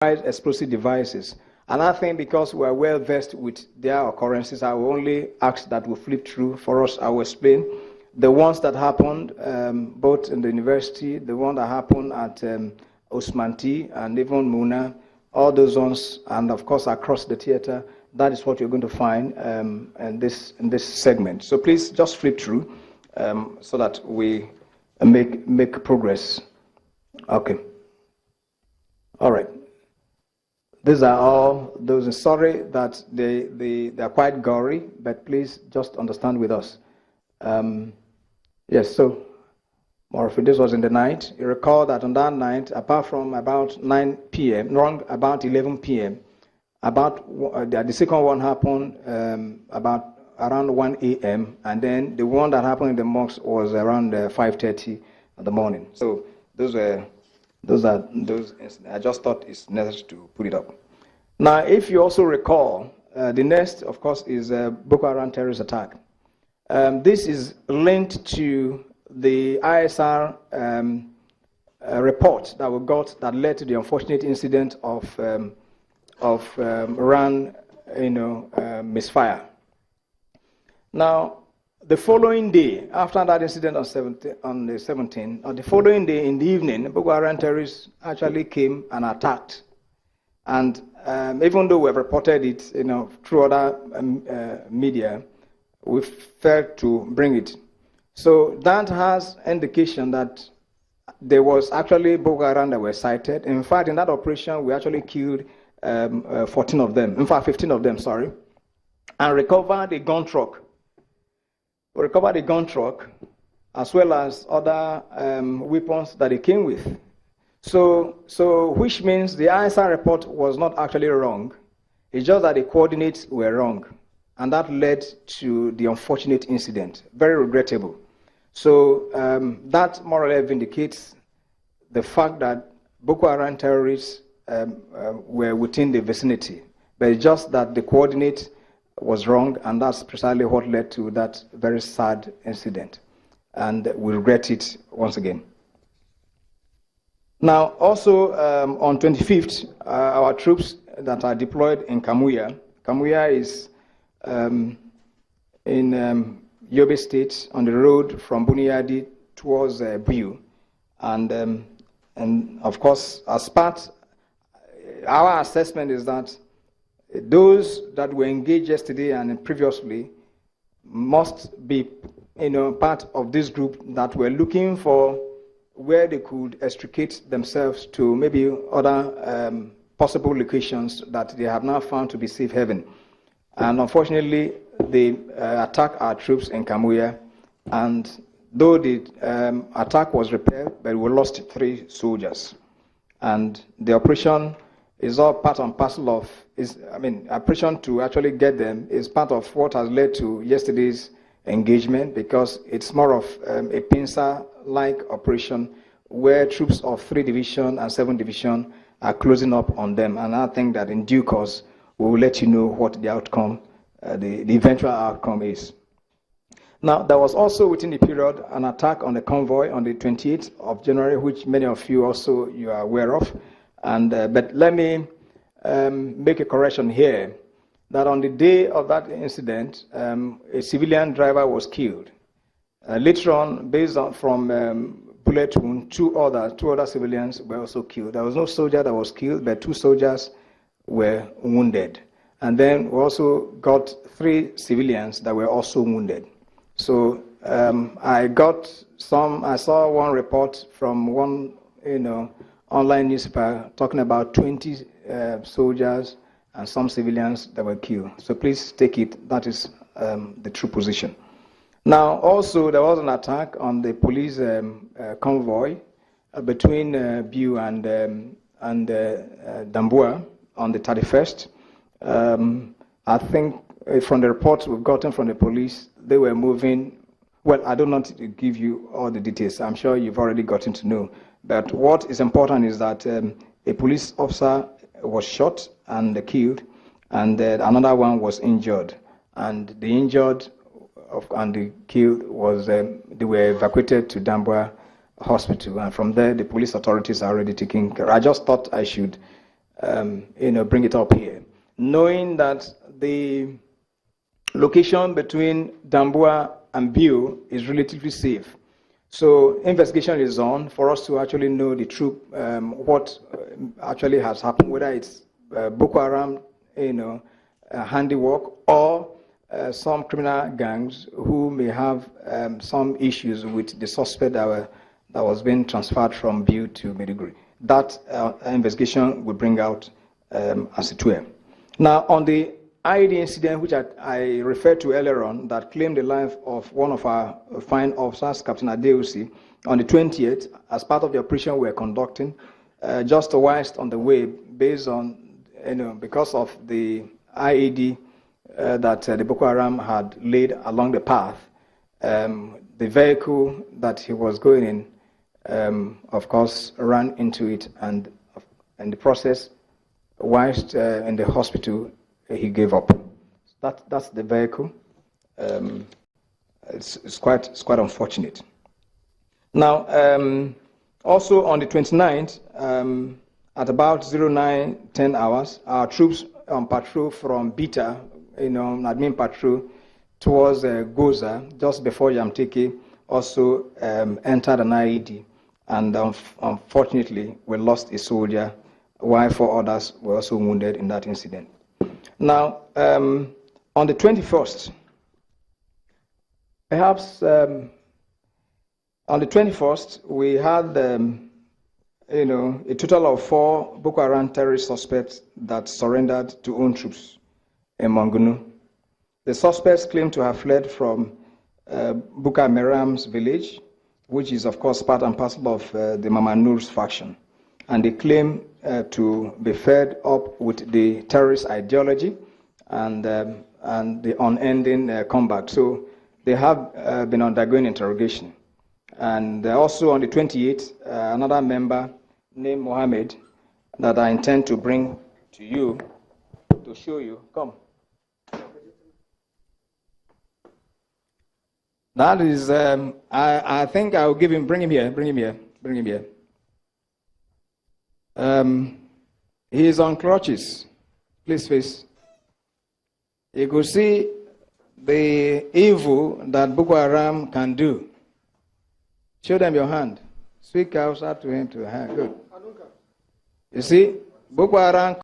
explosive devices. And I think because we are well versed with their occurrences, I will only ask that we flip through. For us, I will explain the ones that happened both in the university, the one that happened at Osmanti and even Muna, all those ones, and of course across the theater. That is what you're going to find in this segment. So please just flip through so that we make progress. Okay. All right. These are all those. Sorry that they are quite gory, but please just understand with us. Yes, so Morphy, this was in the night. You recall that on that night, apart from about 9 p.m., wrong, about 11 p.m., the second one happened about around 1 a.m., and then the one that happened in the mosque was around 5:30 in the morning. So those incidents. I just thought it's necessary to put it up. Now, if you also recall, the next, of course, is Boko Haram terrorist attack. This is linked to the ISR report that we got that led to the unfortunate incident of Iran, misfire. Now, the following day, after that incident on the 17th, or the following day in the evening, Boko Haram terrorists actually came and attacked. And even though we have reported it, through other media, we failed to bring it. So that has indication that there was actually Boko Haram that were sighted. In fact, in that operation, we actually killed 14 of them. In fact, 15 of them, sorry, and recovered a gun truck. We recovered a gun truck as well as other weapons that it came with. So which means the ISR report was not actually wrong. It's just that the coordinates were wrong. And that led to the unfortunate incident. Very regrettable. So that more or less vindicates the fact that Boko Haram terrorists were within the vicinity. But it's just that the coordinate was wrong, and that's precisely what led to that very sad incident. And we regret it once again. Now, also on 25th, our troops that are deployed in Kamuya. Kamuya is in Yobe State on the road from Buniyadi towards Buyu. And of course, as part, our assessment is that those that were engaged yesterday and previously must be part of this group that were looking for where they could extricate themselves to maybe other possible locations that they have now found to be safe haven. And unfortunately, they attacked our troops in Kamuya, and though the attack was repelled, but we lost 3 soldiers. And the operation is all part and parcel of, operation to actually get them is part of what has led to yesterday's engagement, because it's more of a pincer-like operation where troops of 3 Division and 7 Division are closing up on them. And I think that in due course, we will let you know what the outcome, the eventual outcome is. Now, there was also within the period an attack on the convoy on the 28th of January, which many of you are aware of. And but let me make a correction here, that on the day of that incident, a civilian driver was killed. Later on, based on from bullet wound, two other civilians were also killed. There was no soldier that was killed, but 2 soldiers were wounded. And then we also got 3 civilians that were also wounded. So I saw one report from one, online newspaper talking about 20 soldiers and some civilians that were killed. So please take it, that is the true position. Now, also, there was an attack on the police convoy between Biu and Dambua on the 31st. I think from the reports we've gotten from the police, they were moving. Well, I don't want to give you all the details. I'm sure you've already gotten to know. But what is important is that a police officer was shot and killed, and another one was injured. And the injured and the killed they were evacuated to Dambua Hospital. And from there, the police authorities are already taking care. I just thought I should bring it up here, knowing that the location between Damboa and Biu is relatively safe. So investigation is on for us to actually know the truth, what actually has happened, whether it's Boko Haram, handiwork, or some criminal gangs who may have some issues with the suspect that was being transferred from Biu to Maiduguri. That investigation will bring out as it were. Now, on the IED incident, which I referred to earlier on, that claimed the life of one of our fine officers, Captain Adeosi, on the 20th, as part of the operation we were conducting, just whilst on the way, based on, because of the IED that the Boko Haram had laid along the path, the vehicle that he was going in, of course, ran into it, and in the process, whilst in the hospital, he gave up. That's the vehicle. It's quite unfortunate. Now, also on the 29th, at about 09:10 hours, our troops on patrol from Bita, admin patrol towards Goza, just before Yamteke, also entered an IED, and unfortunately, we lost a soldier, while 4 others were also wounded in that incident. Now, on the 21st, perhaps on the 21st, we had, a total of 4 Boko Haram terrorist suspects that surrendered to own troops in Mangunu. The suspects claim to have fled from Buka Meram's village, which is, of course, part and parcel of the Mama Noor's faction. And they claim to be fed up with the terrorist ideology and the unending combat. So they have been undergoing interrogation. And also on the 28th, another member named Mohammed that I intend to bring to you to show you. Come. That is, I think I will give him, bring him here. He is on crutches. Please face. You could see the evil that Boko Haram can do. Show them your hand. Speak out to him to hand. Good. You see, Boko Haram